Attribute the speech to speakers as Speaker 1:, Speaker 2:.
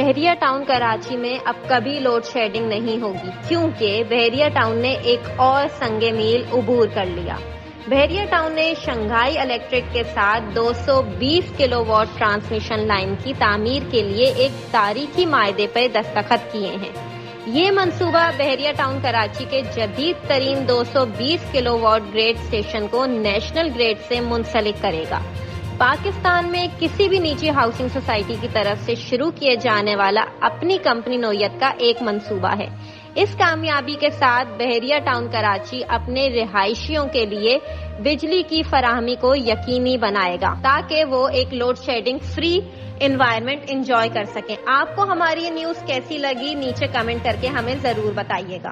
Speaker 1: بحریہ ٹاؤن کراچی میں اب کبھی لوڈ شیڈنگ نہیں ہوگی، کیونکہ بحریہ ٹاؤن نے ایک اور سنگ میل عبور کر لیا۔ بحریہ ٹاؤن نے شنگھائی الیکٹرک کے ساتھ 220 کلو واٹ ٹرانسمیشن لائن کی تعمیر کے لیے ایک تاریخی معاہدے پر دستخط کیے ہیں۔ یہ منصوبہ بحریہ ٹاؤن کراچی کے جدید ترین 220 کلو واٹ گریڈ اسٹیشن کو نیشنل گریڈ سے منسلک کرے گا۔ پاکستان میں کسی بھی نجی ہاؤسنگ سوسائٹی کی طرف سے شروع کیے جانے والا اپنی کمپنی نوعیت کا ایک منصوبہ ہے۔ اس کامیابی کے ساتھ بحریہ ٹاؤن کراچی اپنے رہائشیوں کے لیے بجلی کی فراہمی کو یقینی بنائے گا تاکہ وہ ایک load shedding free environment enjoy کر سکیں۔ آپ کو ہماری یہ نیوز کیسی لگی نیچے کمنٹ کر کے ہمیں ضرور بتائیے گا۔